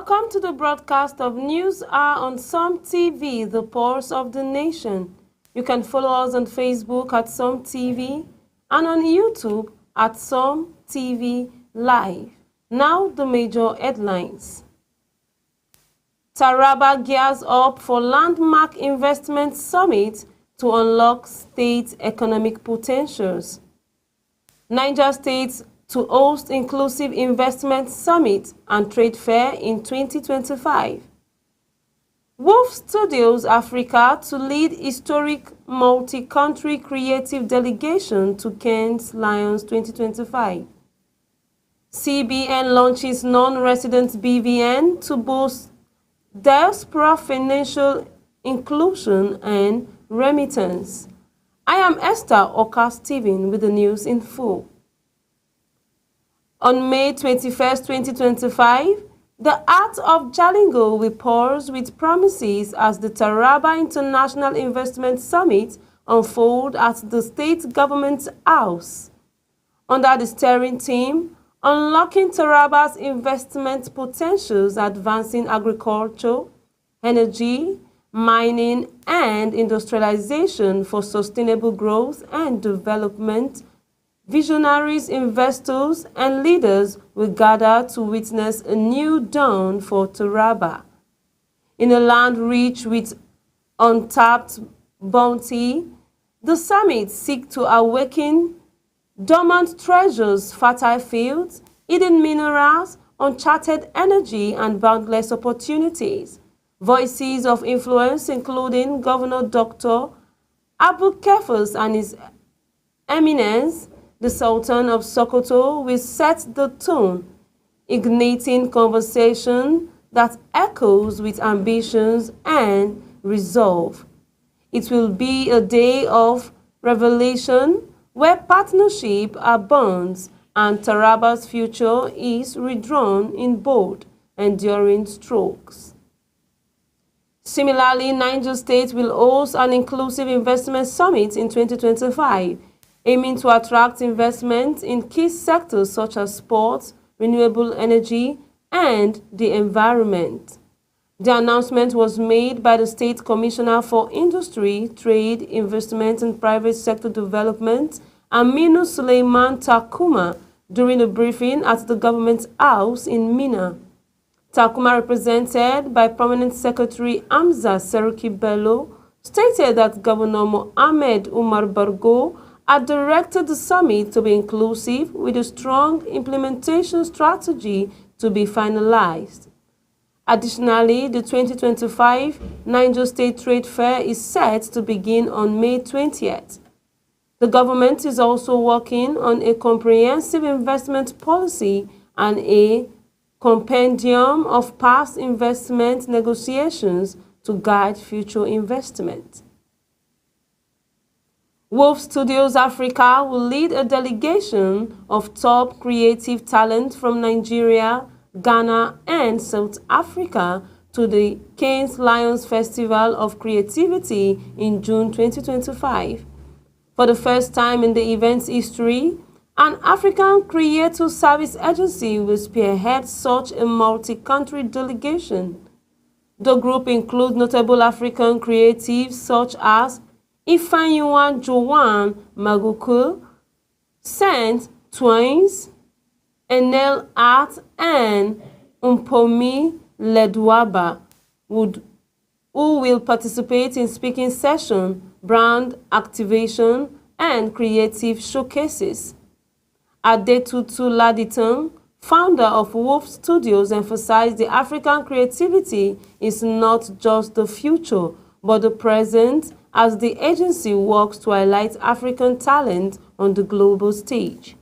Welcome to the broadcast of News Hour on Some TV, the pulse of the nation. You can follow us on Facebook at Some TV and on YouTube at Some TV Live. Now the major headlines. Taraba gears up for landmark investment summit to unlock state economic potentials. Niger State to host Inclusive Investment Summit and Trade Fair in 2025. Wolf Studios Africa to lead historic multi-country creative delegation to Cannes Lions 2025. CBN launches non-resident BVN to boost diaspora financial inclusion and remittance. I am Esther Oka-Steven with the news in full. On May 21, 2025, the Art of Jalingo will pulse with promises as the Taraba International Investment Summit unfolds at the state government's house. Under the steering team, Unlocking Taraba's Investment Potentials, Advancing Agriculture, Energy, Mining and Industrialization for Sustainable Growth and Development, visionaries, investors, and leaders will gather to witness a new dawn for Taraba. In a land rich with untapped bounty, the summit seeks to awaken dormant treasures, fertile fields, hidden minerals, uncharted energy, and boundless opportunities. Voices of influence, including Governor Dr. Abu Kefas and His Eminence, the Sultan of Sokoto, will set the tone, igniting conversation that echoes with ambitions and resolve. It will be a day of revelation where partnership abounds and Taraba's future is redrawn in bold, enduring strokes. Similarly, Niger State will host an Inclusive Investment Summit in 2025, aiming to attract investment in key sectors such as sports, renewable energy, and the environment. The announcement was made by the State Commissioner for Industry, Trade, Investment and Private Sector Development, Aminu Suleiman Takuma, during a briefing at the government house in Minna. Takuma, represented by Permanent Secretary Hamza Seruki Bello, stated that Governor Mohamed Umar Bargo had directed the summit to be inclusive with a strong implementation strategy to be finalized. Additionally, the 2025 Niger State Trade Fair is set to begin on May 20th. The government is also working on a comprehensive investment policy and a compendium of past investment negotiations to guide future investment. Wolf Studios Africa will lead a delegation of top creative talent from Nigeria, Ghana, and South Africa to the Cannes Lions Festival of Creativity in June 2025. For the first time in the event's history, an African creative service agency will spearhead such a multi-country delegation. The group includes notable African creatives such as Ifeanyiwa Joan Maguku, Saint Twins, Enel Art, and Mpomi Ledwaba, who will participate in speaking sessions, brand activation, and creative showcases. Adetutu Laditan, founder of Wolf Studios, emphasized the African creativity is not just the future, but the present, as the agency works to highlight African talent on the global stage.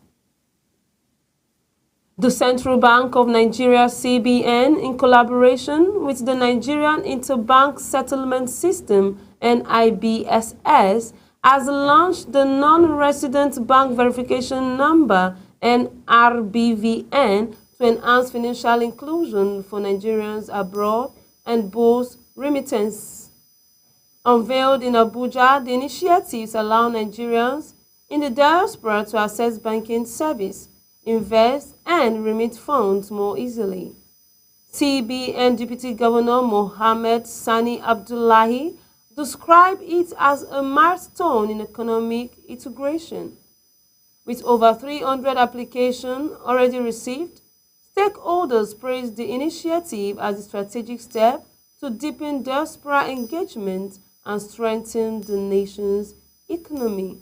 The Central Bank of Nigeria (CBN), in collaboration with the Nigerian Interbank Settlement System (NIBSS), has launched the Non-Resident Bank Verification Number (NRBVN) to enhance financial inclusion for Nigerians abroad and boost remittance. Unveiled in Abuja, the initiatives allow Nigerians in the diaspora to access banking service, invest, and remit funds more easily. CBN Deputy Governor Mohammed Sani Abdullahi described it as a milestone in economic integration. With over 300 applications already received, stakeholders praised the initiative as a strategic step to deepen diaspora engagement and strengthen the nation's economy.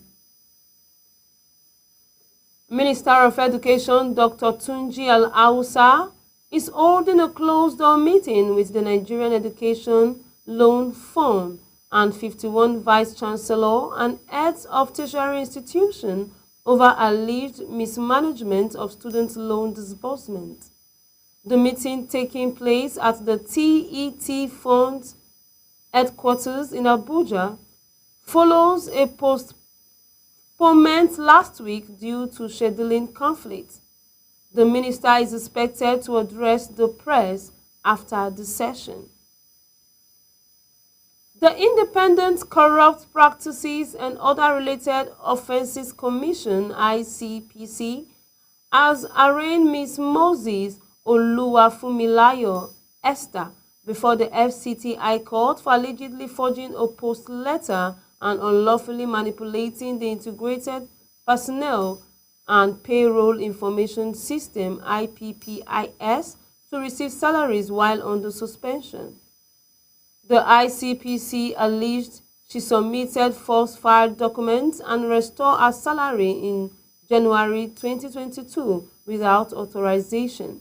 Minister of Education Dr. Tunji Al-Hausa is holding a closed-door meeting with the Nigerian Education Loan Fund and 51 vice-chancellors and heads of tertiary institutions over alleged mismanagement of student loan disbursement. The meeting, taking place at the TET Fund headquarters in Abuja, follows a postponement last week due to scheduling conflicts. The minister is expected to address the press after the session. The Independent Corrupt Practices and Other Related Offences Commission (ICPC) has arraigned Ms. Moses Oluwafunmilayo Esther before the FCT High Court for allegedly forging a post letter and unlawfully manipulating the Integrated Personnel and Payroll Information System (IPPIS) to receive salaries while under suspension. The ICPC alleged she submitted falsified documents and restored her salary in January 2022 without authorization.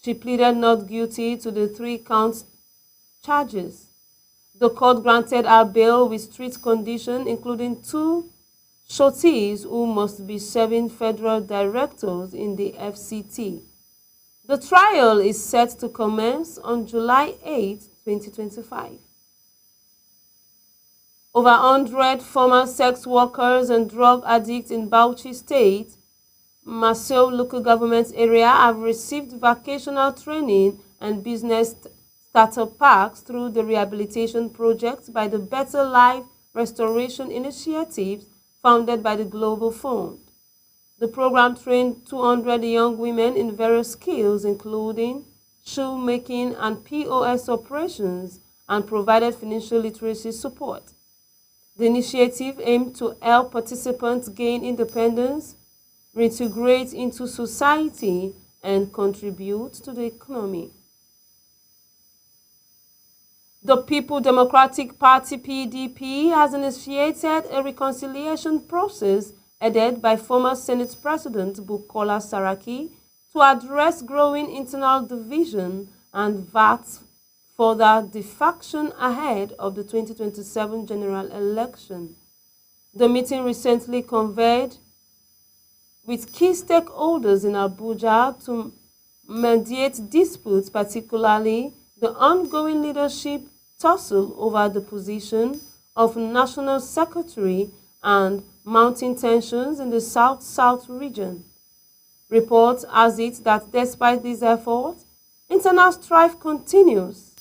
She pleaded not guilty to the 3-count charges. The court granted her bail with strict conditions, including 2 sureties who must be serving federal directors in the FCT. The trial is set to commence on July 8, 2025. Over 100 former sex workers and drug addicts in Bauchi State, Maso local government area have received vocational training and business starter packs through the rehabilitation project by the Better Life Restoration Initiative founded by the Global Fund. The program trained 200 young women in various skills, including shoemaking and POS operations, and provided financial literacy support. The initiative aimed to help participants gain independence, reintegrate into society, and contribute to the economy. The People Democratic Party (PDP) has initiated a reconciliation process headed by former Senate President Bukola Saraki to address growing internal division and VAT further defection ahead of the 2027 general election. The meeting recently convened with key stakeholders in Abuja to mediate disputes, particularly the ongoing leadership tussle over the position of National Secretary and mounting tensions in the South-South region. Reports has it that despite these efforts, internal strife continues.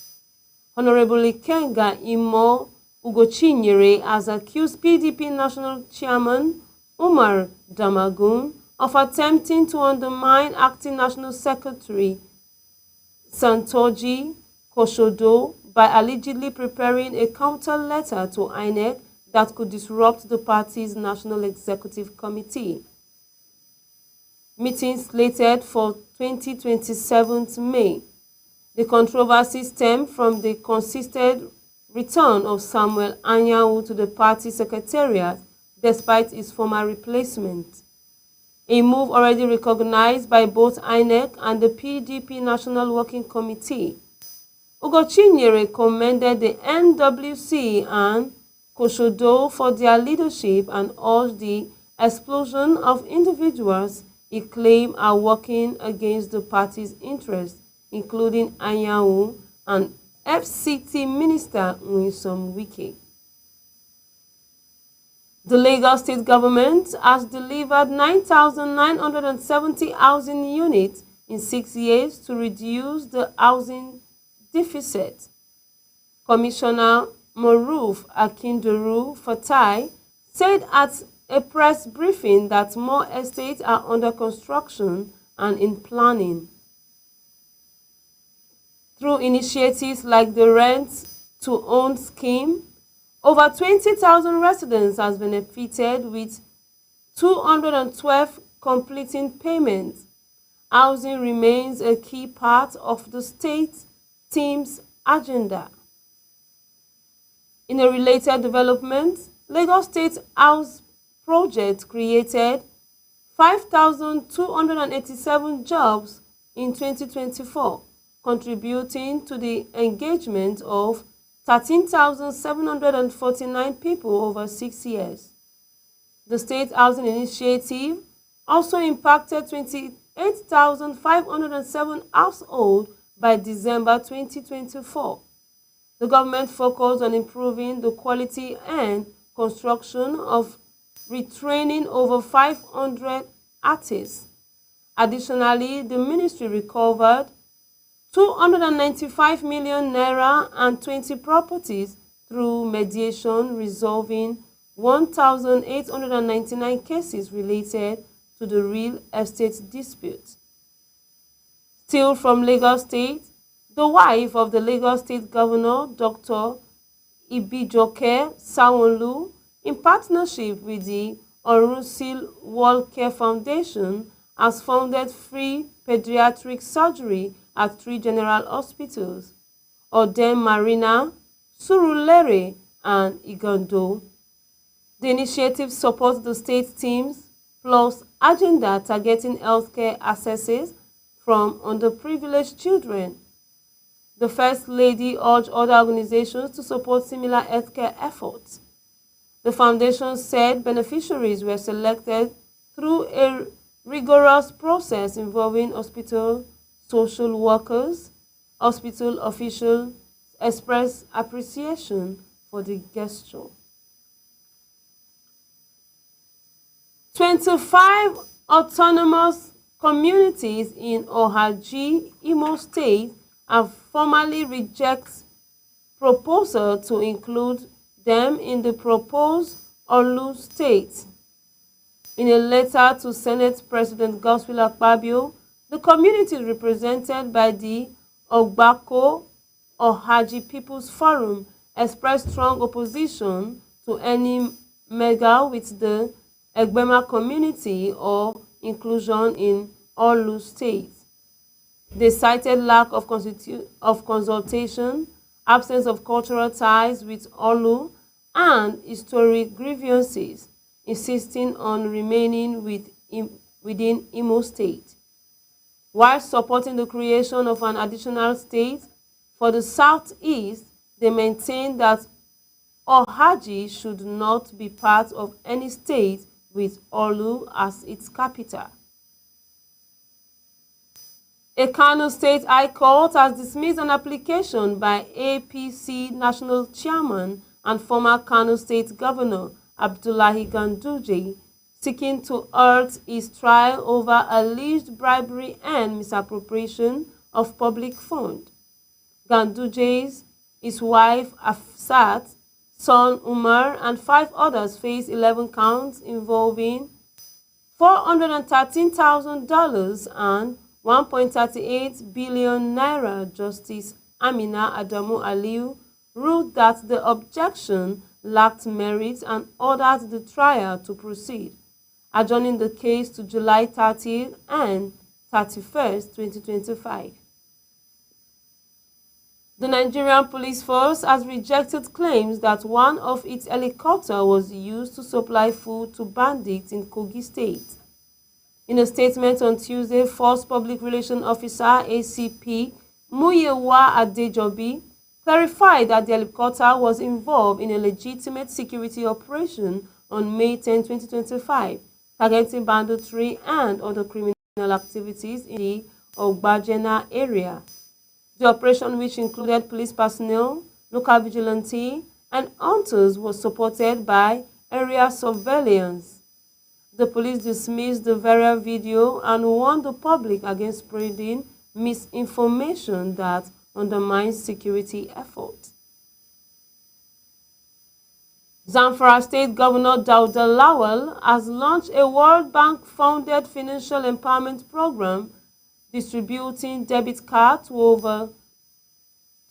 Honorable Ikenga Imo Ugochinyere has accused PDP National Chairman Umar Damagun of attempting to undermine Acting National Secretary Santoji Koshodo by allegedly preparing a counter letter to INEC that could disrupt the party's National Executive Committee meeting slated for 27 May. The controversy stemmed from the consistent return of Samuel Anyanwu to the party secretariat despite his former replacement, a move already recognized by both INEC and the PDP National Working Committee. Ugochinyere commended the NWC and Koshodo for their leadership and urged the explosion of individuals he claimed are working against the party's interests, including Anyanwu and FCT Minister Nyesom Wike. The Lagos State government has delivered 9,970 housing units in 6 years to reduce the housing deficit. Commissioner Moruf Akindoru Fatai said at a press briefing that more estates are under construction and in planning. Through initiatives like the Rent-to-Own scheme, over 20,000 residents has benefited with 212 completing payments. Housing remains a key part of the state team's agenda. In a related development, Lagos State House Project created 5,287 jobs in 2024, contributing to the engagement of 13,749 people over 6 years. The State Housing Initiative also impacted 28,507 households by December 2024. The government focused on improving the quality and construction of retraining over 500 artists. Additionally, the ministry recovered 295 million naira and 20 properties through mediation, resolving 1,899 cases related to the real estate dispute. Still from Lagos State, the wife of the Lagos State Governor, Dr. Ibijoke Sanwo-Olu, in partnership with the Orusil World Care Foundation, has funded free pediatric surgery at 3 general hospitals, Odem Marina, Surulere, and Igando. The initiative supports the state teams plus agenda targeting healthcare accesses from underprivileged children. The First Lady urged other organizations to support similar healthcare efforts. The foundation said beneficiaries were selected through a rigorous process involving hospital social workers. Hospital officials expressed appreciation for the gesture. 25 autonomous communities in Ohaji, Imo State have formally rejected proposal to include them in the proposed Orlu state. In a letter to Senate President Godswill Akpabio, the communities represented by the Ogbako Ohaji People's Forum expressed strong opposition to any merger with the Egbema community or inclusion in Orlu state. They cited lack of consultation, absence of cultural ties with Orlu, and historic grievances, insisting on remaining within Imo State. While supporting the creation of an additional state for the Southeast, they maintain that Ohaji should not be part of any state with Orlu as its capital. A Kano State High Court has dismissed an application by APC National Chairman and former Kano State Governor Abdullahi Ganduje, seeking to halt his trial over alleged bribery and misappropriation of public funds. Ganduje, his wife Afsat, son Umar, and 5 others face 11 counts involving $413,000 and 1.38 billion naira. Justice Amina Adamu Aliyu ruled that the objection lacked merit and ordered the trial to proceed, adjourning the case to July 30 and 31, 2025. The Nigerian Police Force has rejected claims that one of its helicopters was used to supply food to bandits in Kogi State. In a statement on Tuesday, Force Public Relations Officer ACP Muyiwa Adejobi clarified that the helicopter was involved in a legitimate security operation on May 10, 2025, targeting banditry and other criminal activities in the Ogbajena area. The operation, which included police personnel, local vigilante, and hunters, was supported by area surveillance. The police dismissed the viral video and warned the public against spreading misinformation that undermines security efforts. Zamfara State Governor Dauda Lawal has launched a World Bank-funded financial empowerment program, distributing debit cards to over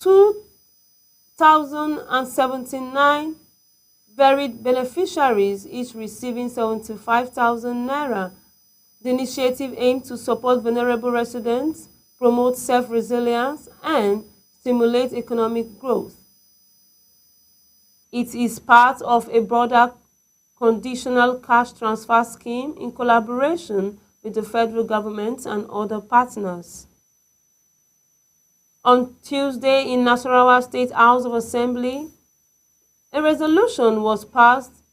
2,079 varied beneficiaries, each receiving 75,000 naira. The initiative aims to support vulnerable residents, promote self-resilience, and stimulate economic growth. It is part of a broader conditional cash transfer scheme in collaboration with the federal government and other partners. On Tuesday, in Nasarawa State House of Assembly, a resolution was passed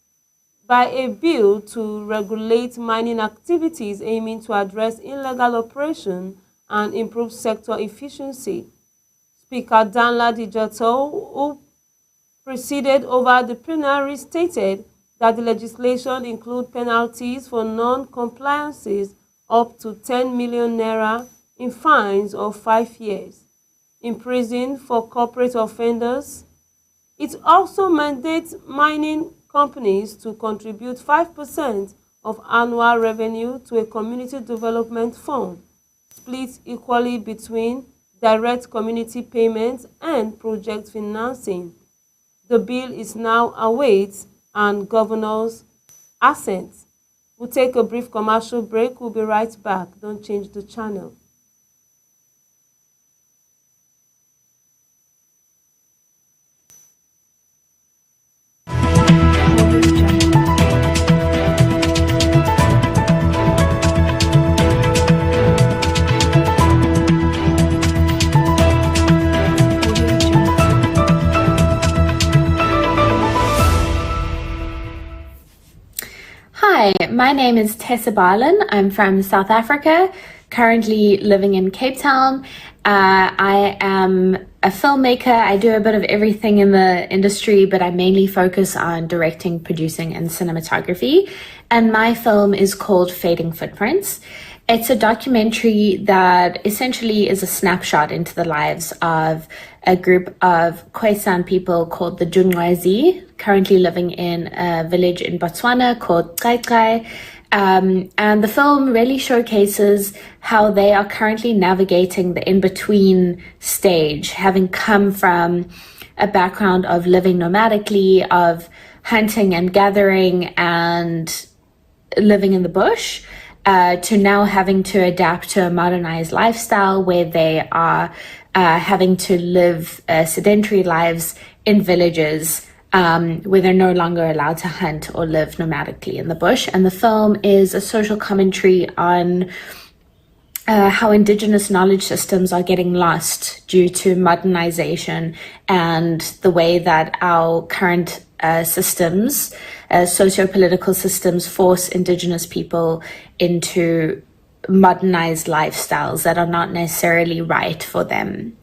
by a bill to regulate mining activities aiming to address illegal operation and improve sector efficiency. Speaker Danladi Jatau, who presided over the plenary, stated that the legislation includes penalties for non-compliances up to 10 million naira in fines of 5 years in prison for corporate offenders. It also mandates mining companies to contribute 5% of annual revenue to a community development fund, split equally between direct community payments and project financing. The bill is now awaits and governor's assent. We'll take a brief commercial break. We'll be right back. Don't change the channel. Hi, my name is Tessa Barlin. I'm from South Africa, currently living in Cape Town. I am a filmmaker. I do a bit of everything in the industry, but I mainly focus on directing, producing, and cinematography. And my film is called Fading Footprints. It's a documentary that essentially is a snapshot into the lives of a group of Khoisan people called the Jungwazi, currently living in a village in Botswana called Kaikai. And the film really showcases how they are currently navigating the in-between stage, having come from a background of living nomadically, of hunting and gathering and living in the bush, to now having to adapt to a modernized lifestyle where they are having to live sedentary lives in villages, where they're no longer allowed to hunt or live nomadically in the bush. And the film is a social commentary on how indigenous knowledge systems are getting lost due to modernization and the way that our current systems, socio-political systems, force indigenous people into modernized lifestyles that are not necessarily right for them.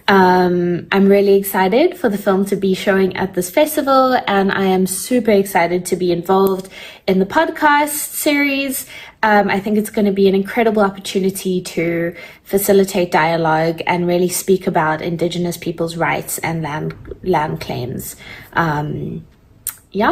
I'm really excited for the film to be showing at this festival, and I am super excited to be involved in the podcast series. I think it's going to be an incredible opportunity to facilitate dialogue and really speak about Indigenous people's rights and land claims. Yeah.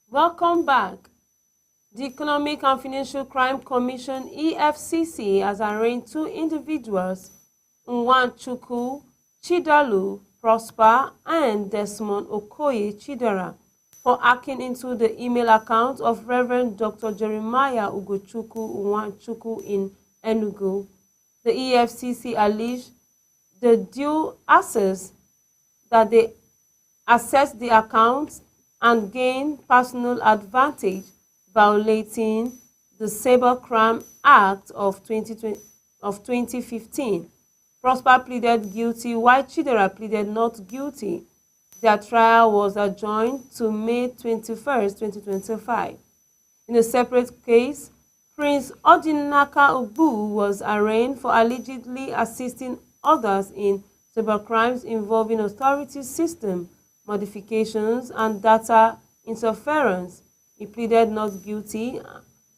Welcome back. The Economic and Financial Crime Commission, EFCC, has arraigned two individuals, Nwachukwu Chidalu Prosper and Desmond Okoye Chidera, for hacking into the email account of Reverend Dr. Jeremiah Ugochukwu Nwachukwu in Enugu. The EFCC alleged the due access that they accessed the account and gain personal advantage, violating the Cybercrime Act of 2015. Prosper pleaded guilty, while Chidera pleaded not guilty. Their trial was adjourned to May 21st, 2025. In a separate case, Prince Odinaka Ubu was arraigned for allegedly assisting others in cybercrimes involving authority system modifications and data interference. He pleaded not guilty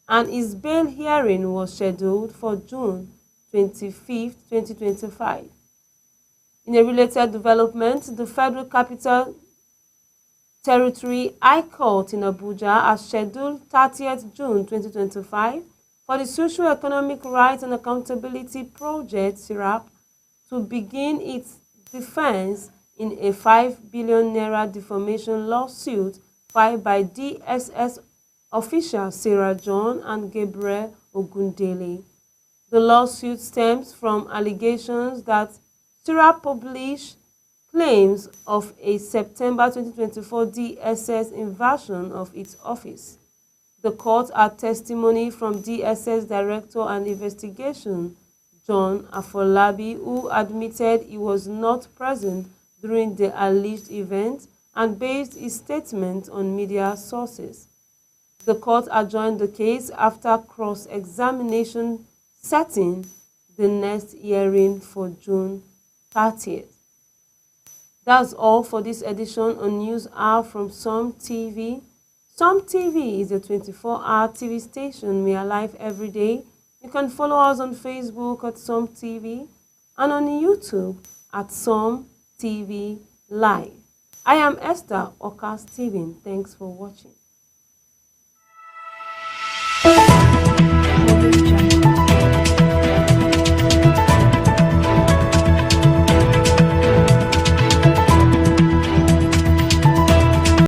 and his bail hearing was scheduled for June 25, 2025. In a related development, the Federal Capital Territory High Court in Abuja has scheduled 30th June 2025 for the Socio-Economic Rights and Accountability Project (SIRAP) to begin its defense in a 5 billion naira defamation lawsuit filed by DSS officials Sarah John and Gabriel Ogundele. The lawsuit stems from allegations that SIRAP published claims of a September 2024 DSS invasion of its office. The court had testimony from DSS Director and Investigation John Afolabi, who admitted he was not present during the alleged event and based his statement on media sources. The court adjourned the case after cross-examination, setting the next hearing for June 30th. That's all for this edition on News Hour from Some TV. Some TV is a 24-hour TV station. We are live every day. You can follow us on Facebook at Some TV and on YouTube at Some TV Live. I am Esther Oka Steven. Thanks for watching.